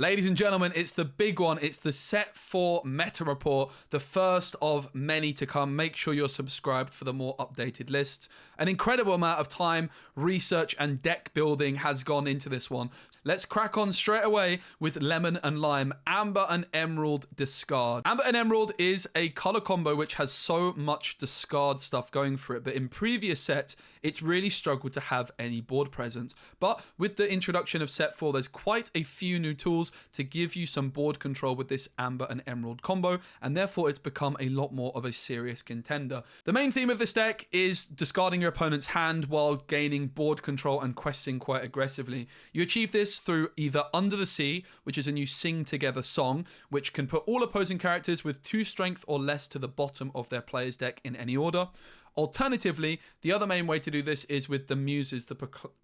Ladies and gentlemen, it's the big one. It's the Set 4 Meta Report, the first of many to come. Make sure you're subscribed for the more updated lists. An incredible amount of time, research, and deck building has gone into this one. Let's crack on straight away with Lemon and Lime, Amber and Emerald Discard. Amber and Emerald is a color combo which has so much discard stuff going for it, but in previous sets, it's really struggled to have any board presence. But with the introduction of Set 4, there's quite a few new tools to give you some board control with this Amber and Emerald combo, and therefore it's become a lot more of a serious contender. The main theme of this deck is discarding your opponent's hand while gaining board control and questing quite aggressively. You achieve this through either Under the Sea, which is a new sing together song, which can put all opposing characters with 2 strength or less to the bottom of their player's deck in any order. Alternatively, the other main way to do this is with the Muses, the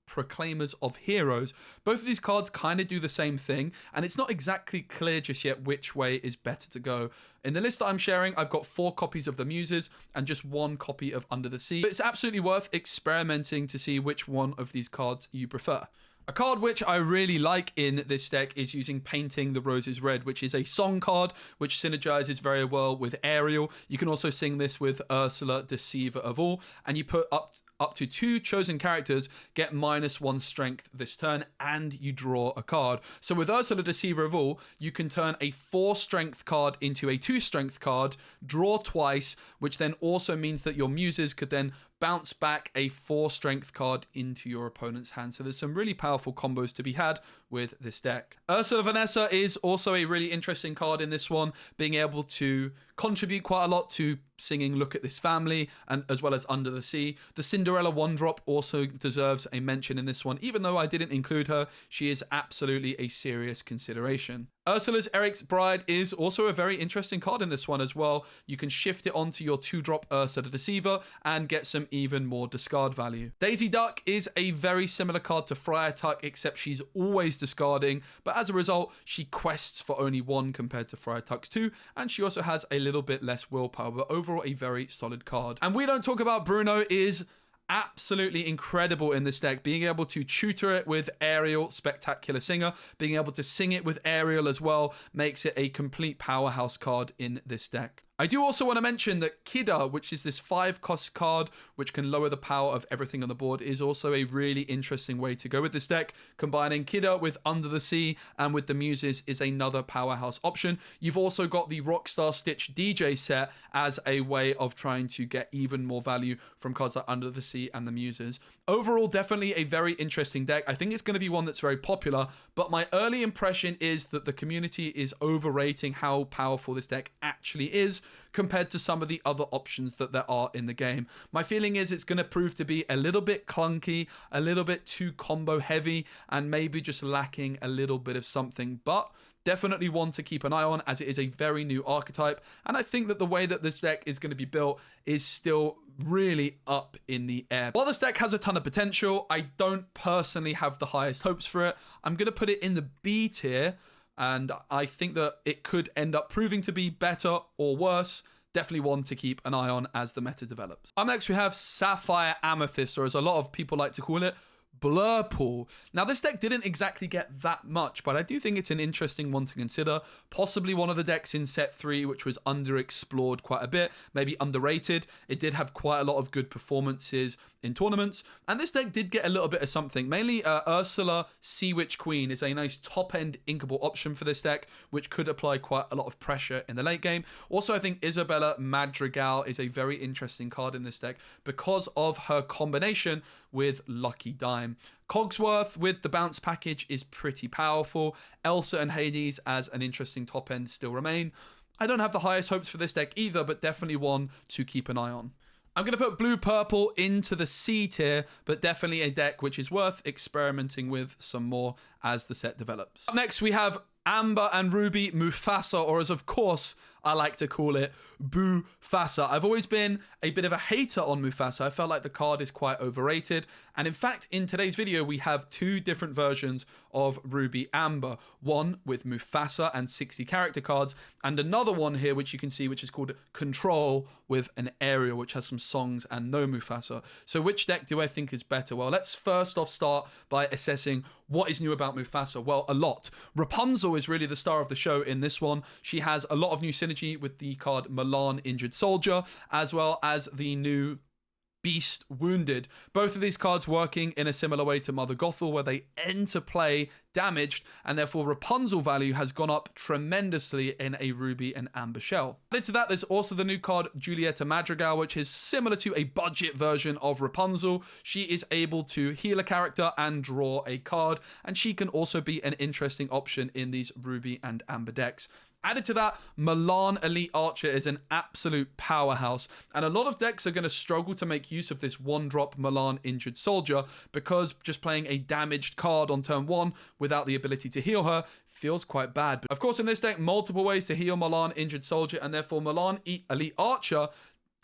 Proclaimers of Heroes. Both of these cards kind of do the same thing, and it's not exactly clear just yet which way is better to go. In the list that I'm sharing, I've got 4 copies of the Muses and just 1 copy of Under the Sea. But it's absolutely worth experimenting to see which one of these cards you prefer. A card which I really like in this deck is using Painting the Roses Red, which is a song card which synergizes very well with Ariel. You can also sing this with Ursula, Deceiver of All, and you put up to 2 chosen characters get -1 strength this turn, and you draw a card. So with Ursula, Deceiver of All, you can turn a 4 strength card into a 2 strength card, draw twice, which then also means that your Muses could then bounce back a 4 strength card into your opponent's hand. So there's some really powerful combos to be had with this deck. Ursula Vanessa is also a really interesting card in this one, being able to contribute quite a lot to singing Look at This Family, and as well as Under the Sea. The Cinderella 1-drop also deserves a mention in this one. Even though I didn't include her, she is absolutely a serious consideration. Ursula's Eric's Bride is also a very interesting card in this one as well. You can shift it onto your 2-drop Ursula Deceiver and get some even more discard value. Daisy Duck is a very similar card to Friar Tuck, except she's always discarding, but as a result, she quests for only 1 compared to Friar Tuck's 2, and she also has a little bit less willpower, but overall a very solid card. And we don't talk about Bruno is absolutely incredible in this deck, being able to tutor it with Ariel, Spectacular Singer, being able to sing it with Ariel as well, makes it a complete powerhouse card in this deck. I do also want to mention that Kida, which is this 5-cost card which can lower the power of everything on the board, is also a really interesting way to go with this deck. Combining Kida with Under the Sea and with the Muses is another powerhouse option. You've also got the Rockstar Stitch DJ set as a way of trying to get even more value from cards like Under the Sea and the Muses. Overall, definitely a very interesting deck. I think it's going to be one that's very popular, but my early impression is that the community is overrating how powerful this deck actually is compared to some of the other options that there are in the game. My feeling is it's going to prove to be a little bit clunky, a little bit too combo heavy, and maybe just lacking a little bit of something, but definitely one to keep an eye on as it is a very new archetype, and I think that the way that this deck is going to be built is still really up in the air. While this deck has a ton of potential, I don't personally have the highest hopes for it. I'm going to put it in the B tier, and I think that it could end up proving to be better or worse. Definitely one to keep an eye on as the meta develops. Up next, we have Sapphire Amethyst, or as a lot of people like to call it, Blur Pool. Now, this deck didn't exactly get that much, but I do think it's an interesting one to consider. Possibly one of the decks in set 3 which was underexplored quite a bit, maybe underrated. It did have quite a lot of good performances in tournaments, and this deck did get a little bit of something. Mainly Ursula Sea Witch Queen is a nice top-end inkable option for this deck, which could apply quite a lot of pressure in the late game. Also, I think Isabella Madrigal is a very interesting card in this deck because of her combination with Lucky Dime. Cogsworth with the bounce package is pretty powerful. Elsa and Hades as an interesting top end still remain. I don't have the highest hopes for this deck either, but definitely one to keep an eye on. I'm going to put Blue Purple into the C tier, but definitely a deck which is worth experimenting with some more as the set develops. Up next, we have Amber and Ruby Mufasa, or as of course I like to call it Boofasa. I've always been a bit of a hater on Mufasa. I felt like the card is quite overrated. And in fact, in today's video, we have two different versions of Ruby Amber. One with Mufasa and 60 character cards, and another one here, which you can see, which is called Control with an Ariel, which has some songs and no Mufasa. So which deck do I think is better? Well, let's first off start by assessing what is new about Mufasa. Well, a lot. Rapunzel is really the star of the show in this one. She has a lot of new synergy with the card Milan Injured Soldier, as well as the new Beast Wounded. Both of these cards working in a similar way to Mother Gothel, where they enter play damaged, and therefore Rapunzel value has gone up tremendously in a Ruby and Amber shell. Added to that, there's also the new card Julieta Madrigal, which is similar to a budget version of Rapunzel. She is able to heal a character and draw a card, and she can also be an interesting option in these Ruby and Amber decks. Added to that, Milan Elite Archer is an absolute powerhouse, and a lot of decks are going to struggle to make use of this one-drop Milan Injured Soldier, because just playing a damaged card on turn 1 without the ability to heal her feels quite bad. But of course, in this deck, multiple ways to heal Milan Injured Soldier, and therefore Milan Elite Archer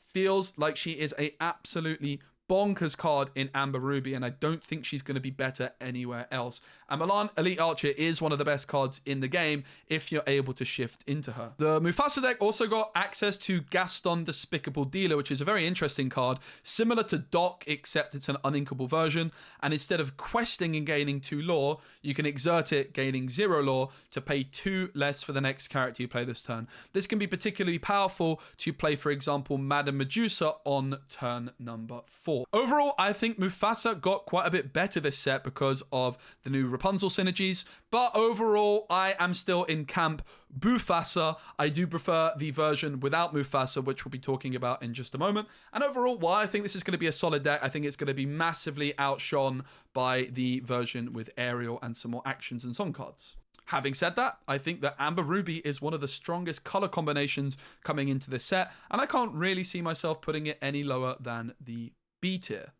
feels like she is a absolutely bonkers card in Amber Ruby, and I don't think she's going to be better anywhere else. And Milan Elite Archer is one of the best cards in the game if you're able to shift into her. The Mufasa deck also got access to Gaston Despicable Dealer, which is a very interesting card, similar to Doc, except it's an uninkable version, and instead of questing and gaining 2 lore, you can exert it, gaining 0 lore, to pay 2 less for the next character you play this turn. This can be particularly powerful to play, for example, Madame Medusa on turn number 4. Overall, I think Mufasa got quite a bit better this set because of the new Rapunzel synergies, but overall, I am still in camp Boofasa. I do prefer the version without Mufasa, which we'll be talking about in just a moment. And overall, while I think this is going to be a solid deck, I think it's going to be massively outshone by the version with Ariel and some more actions and song cards. Having said that, I think that Amber Ruby is one of the strongest color combinations coming into this set, and I can't really see myself putting it any lower than the B tier.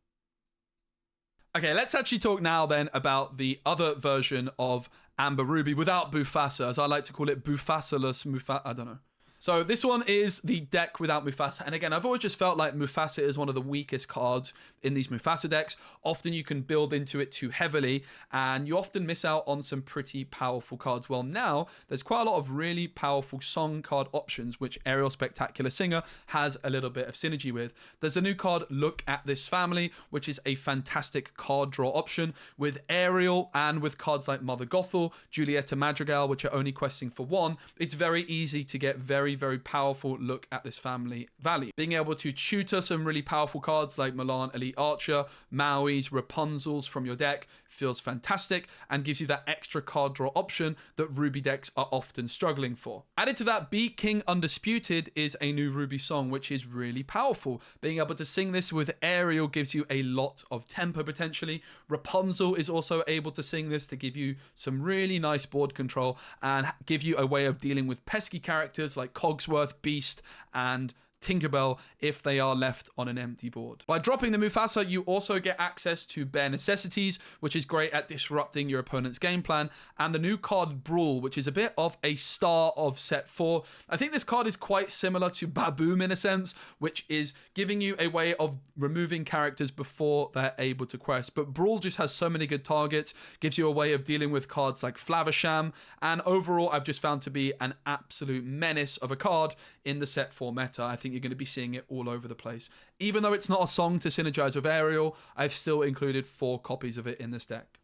Okay, let's actually talk now then about the other version of Amber Ruby without Boofasa, as I like to call it, Boofasa-less Mufasa. I don't know. So this one is the deck without Mufasa. And again, I've always just felt like Mufasa is one of the weakest cards in these Mufasa decks. Often you can build into it too heavily, and you often miss out on some pretty powerful cards. Well, now there's quite a lot of really powerful song card options, which Ariel Spectacular Singer has a little bit of synergy with. There's a new card, Look at This Family, which is a fantastic card draw option with Ariel, and with cards like Mother Gothel, Julieta Madrigal, which are only questing for 1. It's very easy to get very powerful Look at This Family value. Being able to tutor some really powerful cards like Milan Elite Archer, Maui's, Rapunzel's from your deck feels fantastic and gives you that extra card draw option that Ruby decks are often struggling for. Added to that, Be King Undisputed is a new Ruby song, which is really powerful. Being able to sing this with Ariel gives you a lot of tempo potentially. Rapunzel is also able to sing this to give you some really nice board control and give you a way of dealing with pesky characters like Cogsworth, Beast, and Tinkerbell if they are left on an empty board. By dropping the Mufasa, you also get access to Bare Necessities, which is great at disrupting your opponent's game plan, and the new card Brawl, which is a bit of a star of set 4. I think this card is quite similar to Baboom in a sense, which is giving you a way of removing characters before they're able to quest. But Brawl just has so many good targets, gives you a way of dealing with cards like Flavisham, and overall I've just found to be an absolute menace of a card in the set 4 meta. I think you're going to be seeing it all over the place. Even though it's not a song to synergize with Ariel, I've still included 4 copies of it in this deck.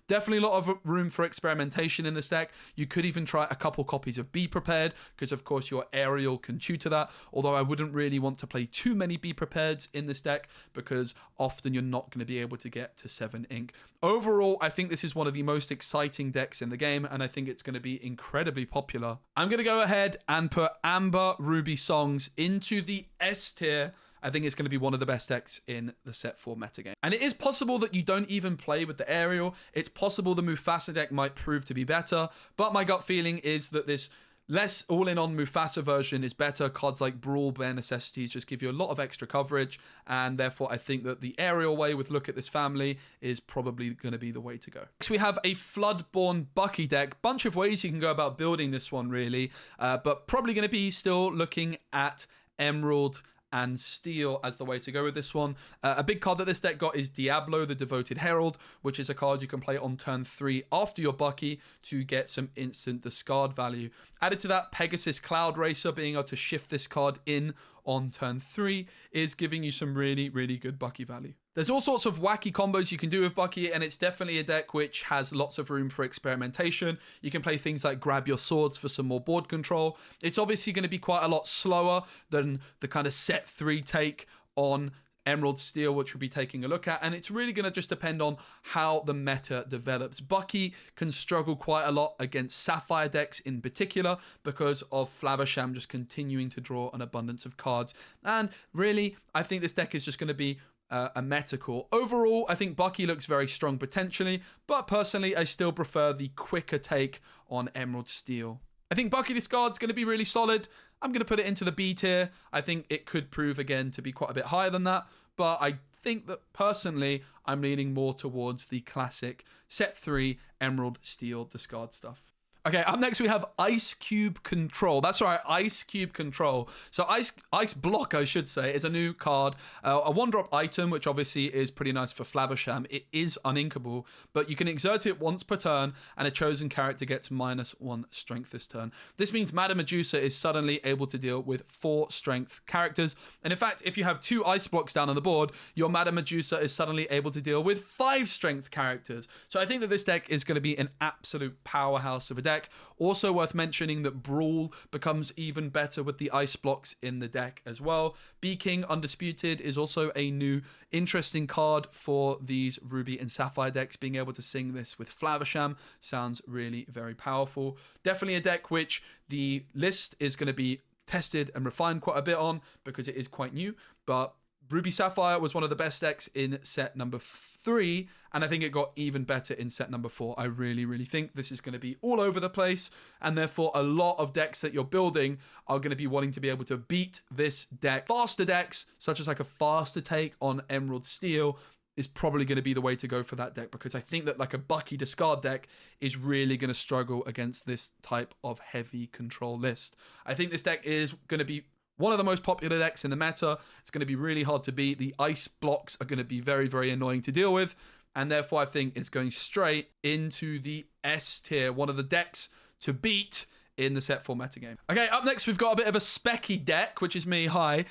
Definitely a lot of room for experimentation in this deck. You could even try a couple copies of Be Prepared, because of course your Ariel can tutor that, although I wouldn't really want to play too many Be Prepareds in this deck, because often you're not going to be able to get to 7 ink. Overall, I think this is one of the most exciting decks in the game, and I think it's going to be incredibly popular. I'm going to go ahead and put Amber Ruby songs into the S tier. I think it's going to be one of the best decks in the set 4 metagame. And it is possible that you don't even play with the Ariel. It's possible the Mufasa deck might prove to be better, but my gut feeling is that this less all-in on Mufasa version is better. Cards like Brawl, Bare Necessities just give you a lot of extra coverage, and therefore I think that the aerial way with Look at This Family is probably going to be the way to go. Next we have a Floodborn Bucky deck. Bunch of ways you can go about building this one really, but probably going to be still looking at Emerald and Steel as the way to go with this one. A big card that this deck got is Diablo, the Devoted Herald, which is a card you can play on turn 3 after your Bucky to get some instant discard value. Added to that, Pegasus Cloud Racer, being able to shift this card in on turn 3 is giving you some really, really good Bucky value. There's all sorts of wacky combos you can do with Bucky, and it's definitely a deck which has lots of room for experimentation. You can play things like Grab Your Swords for some more board control. It's obviously going to be quite a lot slower than the kind of set 3 take on Emerald Steel, which we'll be taking a look at, and it's really going to just depend on how the meta develops. Bucky can struggle quite a lot against Sapphire decks in particular because of Flaversham just continuing to draw an abundance of cards, and really I think this deck is just going to be a meta core. Overall, I think Bucky looks very strong potentially, but personally I still prefer the quicker take on Emerald Steel. I think Bucky discard's going to be really solid. I'm going to put it into the B tier. I think it could prove again to be quite a bit higher than that, but I think that personally I'm leaning more towards the classic set 3 Emerald Steel discard stuff. Okay, up next we have Ice Cube Control. That's right, Ice Cube Control. So Ice Block, I should say, is a new card. A 1-drop item, which obviously is pretty nice for Flaversham. It is uninkable, but you can exert it once per turn, and a chosen character gets -1 strength this turn. This means Madame Medusa is suddenly able to deal with 4 strength characters. And in fact, if you have 2 ice blocks down on the board, your Madame Medusa is suddenly able to deal with 5 strength characters. So I think that this deck is going to be an absolute powerhouse of a deck. Also worth mentioning that Brawl becomes even better with the ice blocks in the deck as well. Bee King Undisputed is also a new interesting card for these Ruby and Sapphire decks. Being able to sing this with Flaversham sounds really very powerful. Definitely a deck which the list is going to be tested and refined quite a bit on because it is quite new, but Ruby Sapphire was one of the best decks in set number 3, and I think it got even better in set number 4. I really, really think this is going to be all over the place, and therefore a lot of decks that you're building are going to be wanting to be able to beat this deck. Faster decks, such as like a faster take on Emerald Steel, is probably going to be the way to go for that deck, because I think that like a Bucky discard deck is really going to struggle against this type of heavy control list. I think this deck is going to be one of the most popular decks in the meta. It's going to be really hard to beat. The ice blocks are going to be very, very annoying to deal with. And therefore, I think it's going straight into the S tier. One of the decks to beat in the set 4 metagame. Okay, up next we've got a bit of a specky deck, which is me. Hi.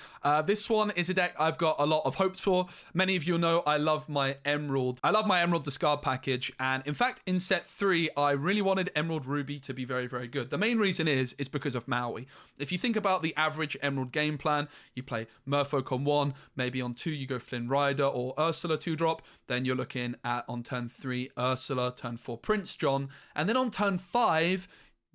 This one is a deck I've got a lot of hopes for. Many of you know I love my Emerald. I love my Emerald discard package, and in fact in set 3 I really wanted Emerald Ruby to be very, very good. The main reason is because of Maui. If you think about the average Emerald game plan, you play Merfolk on 1, maybe on 2 you go Flynn Rider or Ursula 2-drop, then you're looking at on turn 3 Ursula, turn 4 Prince John, and then on turn 5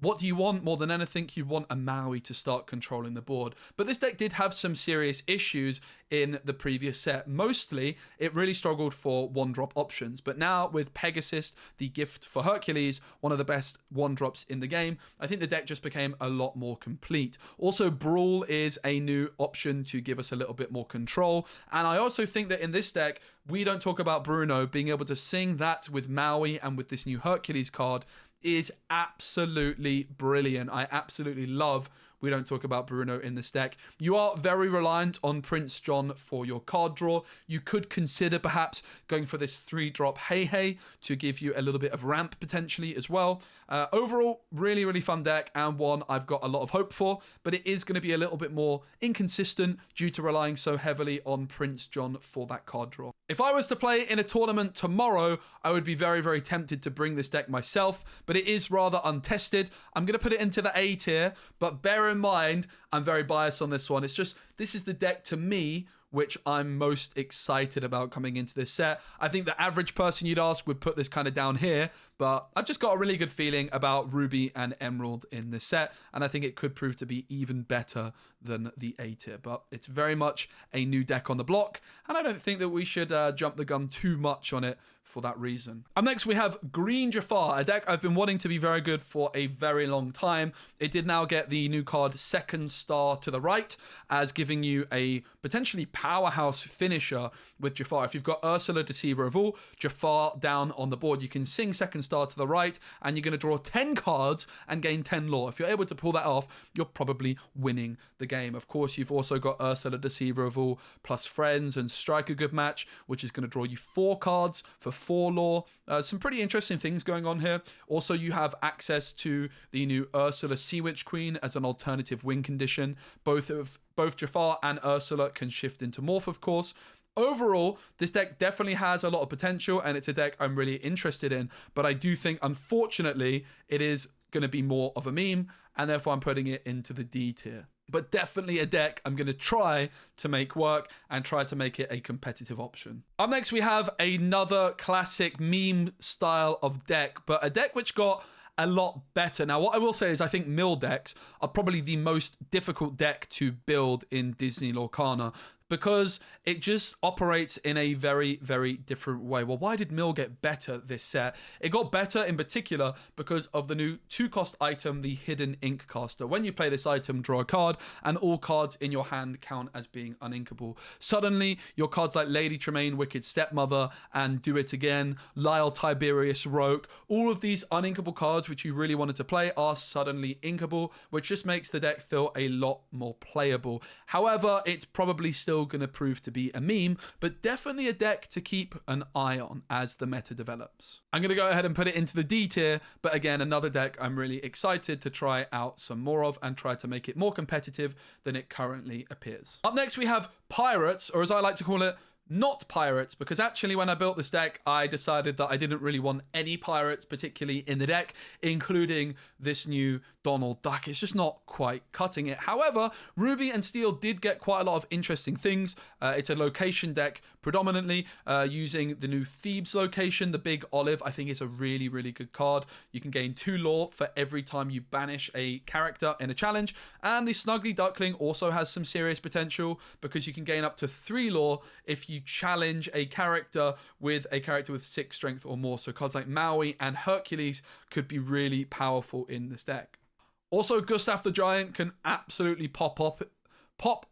what do you want more than anything? You want a Maui to start controlling the board. But this deck did have some serious issues in the previous set. Mostly, it really struggled for 1-drop options. But now with Pegasus, the gift for Hercules, one of the best 1-drops in the game, I think the deck just became a lot more complete. Also, Brawl is a new option to give us a little bit more control. And I also think that in this deck, we don't talk about Bruno being able to sing that with Maui and with this new Hercules card is absolutely brilliant. I absolutely love we don't talk about Bruno in this deck. You are very reliant on Prince John for your card draw. You could consider perhaps going for this 3-drop Hey Hey to give you a little bit of ramp potentially as well. Overall, really, really fun deck, and one I've got a lot of hope for, but it is going to be a little bit more inconsistent due to relying so heavily on Prince John for that card draw. If I was to play in a tournament tomorrow, I would be very, very tempted to bring this deck myself, but it is rather untested. I'm going to put it into the A tier, but bear in mind, I'm very biased on this one. It's just, this is the deck to me which I'm most excited about coming into this set. I think the average person you'd ask would put this kind of down here, But I've just got a really good feeling about Ruby and Emerald in this set, and I think it could prove to be even better than the A tier. But it's very much a new deck on the block, and I don't think that we should jump the gun too much on it for that reason. Up next, we have Green Jafar, a deck I've been wanting to be very good for a very long time. It did now get the new card Second Star to the right, as giving you a potentially powerhouse finisher with Jafar. If you've got Ursula, Deceiver of All, Jafar down on the board, you can sing Second Star to the right, and you're going to draw 10 cards and gain 10 lore. If you're able to pull that off, you're probably winning the game. Of course, you've also got Ursula, Deceiver of All, plus Friends and Strike a Good Match, which is going to draw you 4 cards for 4 lore. Some pretty interesting things going on here. Also, you have access to the new Ursula Sea Witch Queen as an alternative win condition. Both Jafar and Ursula can shift into Morph, of course. Overall, this deck definitely has a lot of potential, and it's a deck I'm really interested in, but I do think, unfortunately, it is going to be more of a meme, and therefore I'm putting it into the D tier. But definitely a deck I'm going to try to make work and try to make it a competitive option. Up next, we have another classic meme style of deck, but a deck which got a lot better. Now, what I will say is I think mill decks are probably the most difficult deck to build in Disney Lorcana, because it just operates in a very, very different way. Well, why did mill get better this set? It got better in particular because of the new 2-cost item, the Hidden Ink Caster. When you play this item, draw a card, and all cards in your hand count as being uninkable. Suddenly, your cards like Lady Tremaine, Wicked Stepmother, and Do It Again, Lyle Tiberius Roke, all of these uninkable cards which you really wanted to play are suddenly inkable, which just makes the deck feel a lot more playable. However, it's probably still going to prove to be a meme, but definitely a deck to keep an eye on as the meta develops. I'm going to go ahead and put it into the D tier, but again, another deck I'm really excited to try out some more of and try to make it more competitive than it currently appears. Up next, we have Pirates, or as I like to call it, not pirates, because actually when I built this deck, I decided that I didn't really want any pirates particularly in the deck, including this new Donald Duck. It's just not quite cutting it. However, Ruby and Steel did get quite a lot of interesting things. It's a location deck predominantly, using the new Thebes location. The Big Olive, I think, is a really, really good card. You can gain 2 lore for every time you banish a character in a challenge. And the Snuggly Duckling also has some serious potential, because you can gain up to 3 lore if you challenge a character with 6 strength or more. So cards like Maui and Hercules could be really powerful in this deck. Also, Gustav the Giant can absolutely pop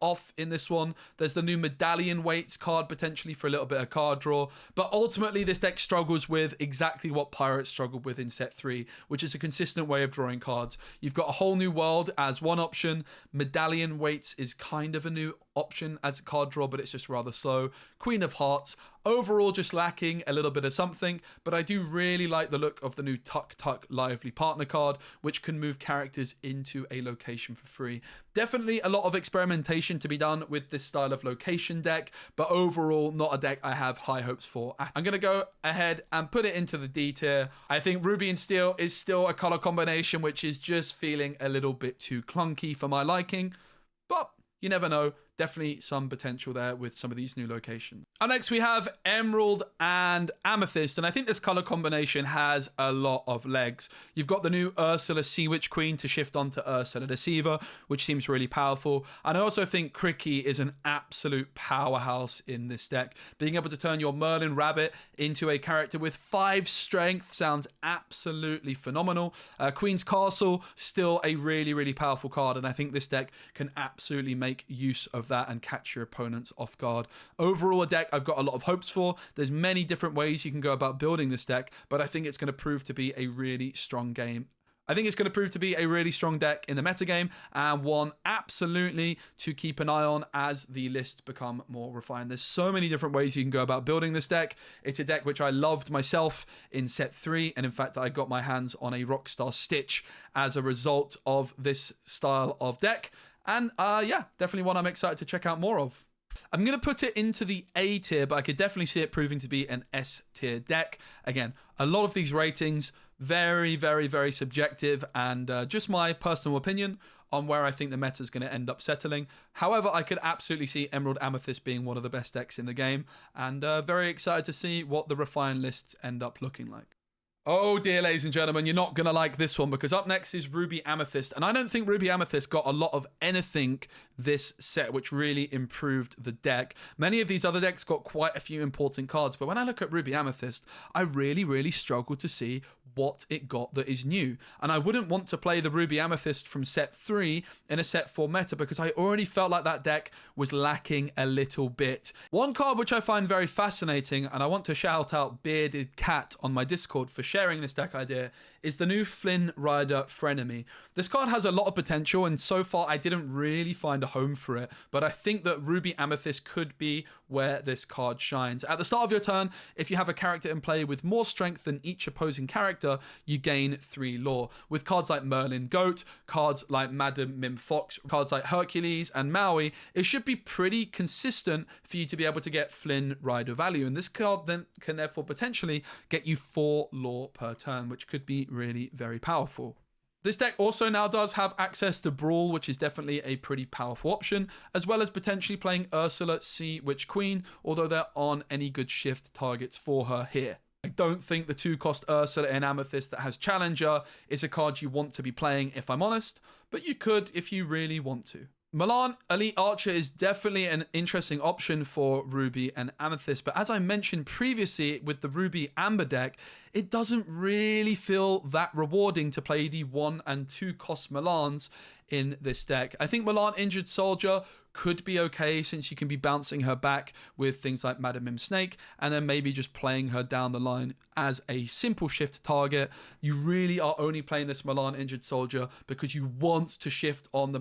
off in this one. There's the new Medallion Weights card potentially for a little bit of card draw, but ultimately this deck struggles with exactly what Pirates struggled with in set 3, which is a consistent way of drawing cards. You've got a whole new world as one option. Medallion Weights is kind of a new option as a card draw, but it's just rather slow. Queen of Hearts, overall just lacking a little bit of something, but I do really like the look of the new Tuck Tuck Lively Partner card, which can move characters into a location for free. Definitely a lot of experimentation to be done with this style of location deck, but overall not a deck I have high hopes for. I'm going to go ahead and put it into the D tier. I think Ruby and Steel is still a color combination which is just feeling a little bit too clunky for my liking, but you never know. Definitely some potential there with some of these new locations. Up next, we have Emerald and Amethyst, and I think this color combination has a lot of legs. You've got the new Ursula Sea Witch Queen to shift onto Ursula Deceiver, which seems really powerful. And I also think Cricky is an absolute powerhouse in this deck. Being able to turn your Merlin Rabbit into a character with 5 strength sounds absolutely phenomenal. Queen's Castle, still a really, really powerful card, and I think this deck can absolutely make use of that and catch your opponents off guard. Overall, a deck I've got a lot of hopes for. There's many different ways you can go about building this deck, but I think it's going to prove to be a really strong game. I think it's going to prove to be a really strong deck in the metagame, and one absolutely to keep an eye on as the lists become more refined. There's so many different ways you can go about building this deck. It's a deck which I loved myself in set 3, and in fact I got my hands on a Rockstar Stitch as a result of this style of deck. And yeah, definitely one I'm excited to check out more of. I'm going to put it into the A tier, but I could definitely see it proving to be an S tier deck. Again, a lot of these ratings, very, very, very subjective, and just my personal opinion on where I think the meta is going to end up settling. However, I could absolutely see Emerald Amethyst being one of the best decks in the game, and very excited to see what the refined lists end up looking like. Oh dear, ladies and gentlemen, you're not going to like this one, because up next is Ruby Amethyst. And I don't think Ruby Amethyst got a lot of anything this set, which really improved the deck. Many of these other decks got quite a few important cards, but when I look at Ruby Amethyst, I really struggle to see what it got that is new. And I wouldn't want to play the Ruby Amethyst from set 3 in a set 4 meta, because I already felt like that deck was lacking a little bit. One card which I find very fascinating, and I want to shout out Bearded Cat on my Discord for sharing this deck idea, is the new Flynn Rider Frenemy. This card has a lot of potential, and so far I didn't really find a home for it, but I think that Ruby Amethyst could be where this card shines. At the start of your turn, if you have a character in play with more strength than each opposing character, you gain 3 lore. With cards like Merlin Goat, cards like Madam Mim Fox, cards like Hercules and Maui, it should be pretty consistent for you to be able to get Flynn Rider value, and this card then can therefore potentially get you 4 lore per turn, which could be really very powerful. This deck also now does have access to Brawl, which is definitely a pretty powerful option, as well as potentially playing Ursula, Sea Witch Queen, although there aren't any good shift targets for her here. I don't think the 2-cost Ursula in Amethyst that has Challenger is a card you want to be playing, if I'm honest, but you could if you really want to. Milan Elite Archer is definitely an interesting option for Ruby and Amethyst, but as I mentioned previously with the Ruby Amber deck, it doesn't really feel that rewarding to play the 1 and 2 cost Milans in this deck. I think Milan Injured Soldier could be okay, since you can be bouncing her back with things like Madam Mim Snake, and then maybe just playing her down the line as a simple shift target. You really are only playing this Milan Injured Soldier because you want to shift on the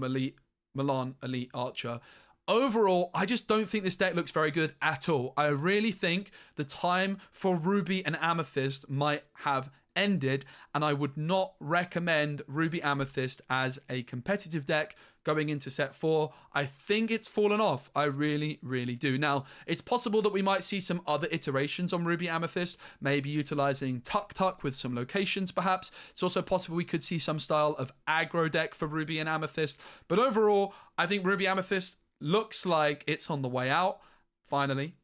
Milan Elite Archer. Overall, I just don't think this deck looks very good at all. I really think the time for Ruby and Amethyst might have ended, and I would not recommend Ruby Amethyst as a competitive deck going into set 4. I think it's fallen off. I really do. Now, it's possible that we might see some other iterations on Ruby Amethyst, maybe utilizing Tuk with some locations perhaps. It's also possible we could see some style of aggro deck for Ruby and Amethyst, but overall, I think Ruby Amethyst looks like it's on the way out, finally.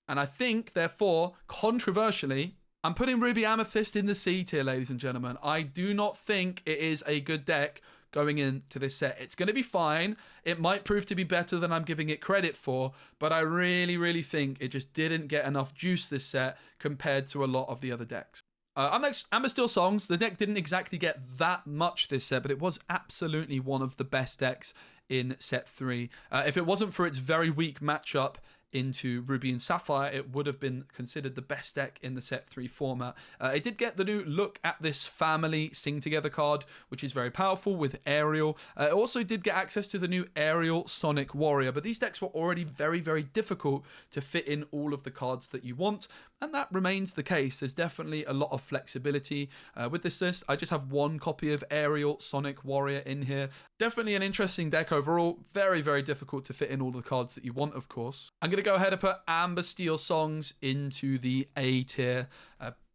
And I think, therefore, controversially, I'm putting Ruby Amethyst in the C tier, ladies and gentlemen. I do not think it is a good deck going into this set. It's going to be fine. It might prove to be better than I'm giving it credit for, but I really think it just didn't get enough juice this set compared to a lot of the other decks. Amber Steel Songs, the deck didn't exactly get that much this set, but it was absolutely one of the best decks in set 3. If it wasn't for its very weak matchup into Ruby and Sapphire, it would have been considered the best deck in the set 3 format. It did get the new Look at This Family Sing Together card, which is very powerful with Ariel. It also did get access to the new Ariel Sonic Warrior, but these decks were already very difficult to fit in all of the cards that you want, and that remains the case. There's definitely a lot of flexibility with this list. I just have 1 copy of Ariel Sonic Warrior in here. Definitely an interesting deck overall. Very difficult to fit in all the cards that you want, of course. I'm going to go ahead and put Amber Steel Songs into the A tier.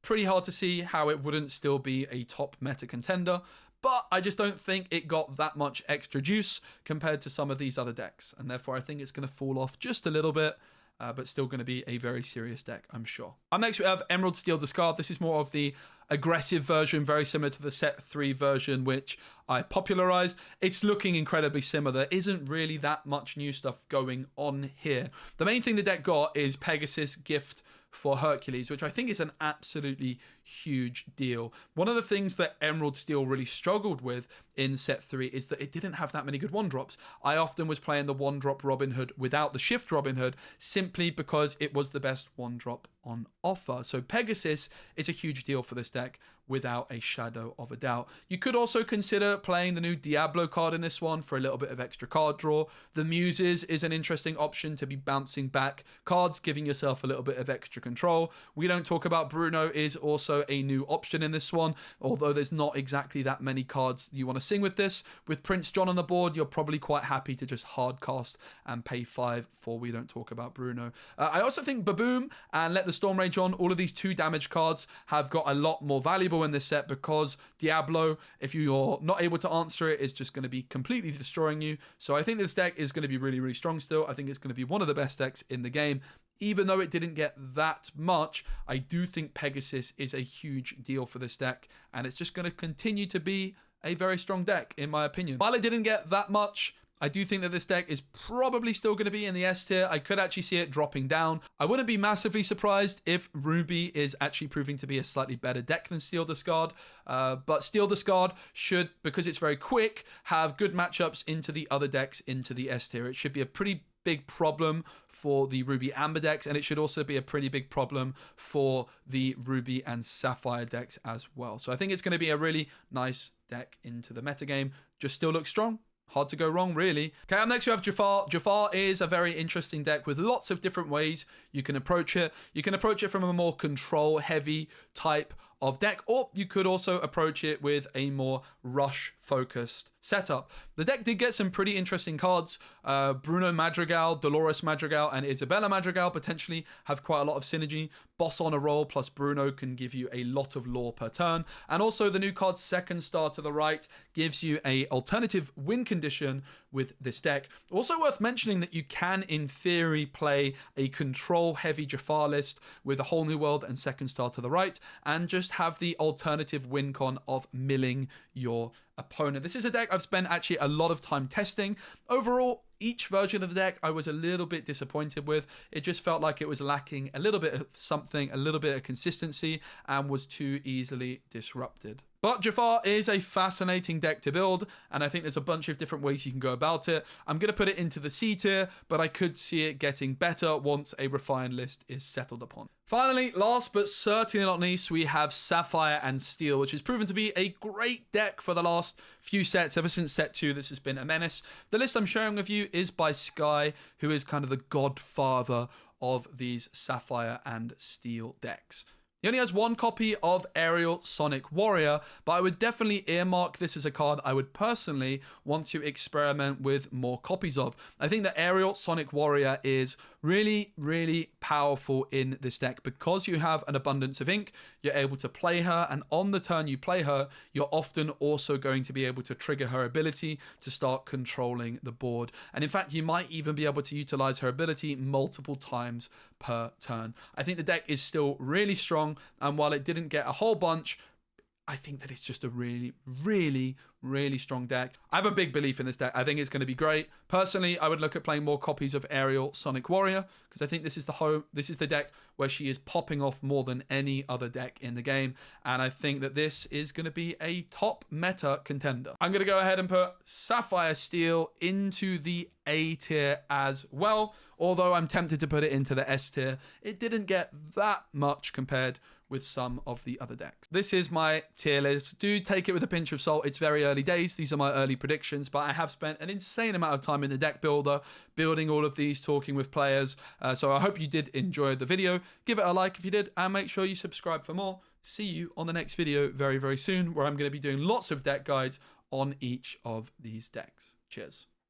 Pretty hard to see how it wouldn't still be a top meta contender, but I just don't think it got that much extra juice compared to some of these other decks, and therefore I think it's going to fall off just a little bit. But still going to be a very serious deck, I'm sure. Up next, we have Emerald Steel Discard. This is more of the aggressive version, very similar to the set 3 version, which I popularized. It's looking incredibly similar. There isn't really that much new stuff going on here. The main thing the deck got is Pegasus Gift for Hercules, which I think is an absolutely huge deal. One of the things that Emerald Steel really struggled with in set 3 is that it didn't have that many good 1-drops. I often was playing the 1-drop Robin Hood without the shift Robin Hood, simply because it was the best 1-drop on offer. So Pegasus is a huge deal for this deck, without a shadow of a doubt. You could also consider playing the new Diablo card in this one for a little bit of extra card draw. The Muses is an interesting option to be bouncing back cards, giving yourself a little bit of extra control. We Don't Talk About Bruno is also a new option in this one, although there's not exactly that many cards you want to sing with this. With Prince John on the board, you're probably quite happy to just hard cast and pay 5 for We Don't Talk About Bruno. I also think Baboom and Let the Storm Rage On, all of these 2 damage cards have got a lot more valuable in this set, because Diablo, if you're not able to answer it, is just going to be completely destroying you. So I think this deck is going to be really strong still. I think it's going to be one of the best decks in the game, even though it didn't get that much, I do think Pegasus is a huge deal for this deck, and it's just going to continue to be a very strong deck, in my opinion. While it didn't get that much, I do think that this deck is probably still going to be in the S tier. I could actually see it dropping down. I wouldn't be massively surprised if Ruby is actually proving to be a slightly better deck than Steel Discard. But Steel Discard should, because it's very quick, have good matchups into the other decks into the S tier. It should be a pretty big problem for the Ruby Amber decks, and it should also be a pretty big problem for the Ruby and Sapphire decks as well. So I think it's going to be a really nice deck into the metagame. Just still looks strong. Hard to go wrong, really. Okay, up next we have Jafar. Jafar is a very interesting deck with lots of different ways you can approach it. You can approach it from a more control-heavy type of deck, or you could also approach it with a more rush-focused setup. The deck did get some pretty interesting cards. Bruno Madrigal, Dolores Madrigal, and Isabella Madrigal potentially have quite a lot of synergy. Boss on a roll plus Bruno can give you a lot of lore per turn. And also the new card Second Star to the right gives you a alternative win condition with this deck. Also worth mentioning that you can, in theory, play a control-heavy Jafar list with a Whole New World and Second Star to the right, and just have the alternative win con of milling your opponent. This is a deck I've spent actually a lot of time testing. Overall, each version of the deck I was a little bit disappointed with. It just felt like it was lacking a little bit of something, a little bit of consistency, and was too easily disrupted. But Jafar is a fascinating deck to build, and I think there's a bunch of different ways you can go about it. I'm going to put it into the C tier, but I could see it getting better once a refined list is settled upon. Finally, last but certainly not least, we have Sapphire and Steel, which has proven to be a great deck for the last few sets. Ever since set 2, this has been a menace. The list I'm sharing with you is by Sky, who is kind of the godfather of these Sapphire and Steel decks. He only has one copy of Aerial Sonic Warrior, but I would definitely earmark this as a card I would personally want to experiment with more copies of. I think that Aerial Sonic Warrior is really, really powerful in this deck because you have an abundance of ink. You're able to play her, and on the turn you play her, you're often also going to be able to trigger her ability to start controlling the board. And in fact, you might even be able to utilize her ability multiple times per turn. I think the deck is still really strong, and while it didn't get a whole bunch, I think that it's just a really, really, really strong deck. I have a big belief in this deck. I think it's going to be great. Personally, I would look at playing more copies of Aerial Sonic Warrior because I think this is the deck where she is popping off more than any other deck in the game, and I think that this is going to be a top meta contender. I'm going to go ahead and put Sapphire Steel into the A tier as well, although I'm tempted to put it into the S tier. It didn't get that much compared with some of the other decks. This is my tier list. Do take it with a pinch of salt. It's very early days. These are my early predictions, but I have spent an insane amount of time in the deck builder, building all of these, talking with players. So I hope you did enjoy the video. Give it a like if you did, and make sure you subscribe for more. See you on the next video very, very soon, where I'm going to be doing lots of deck guides on each of these decks. Cheers.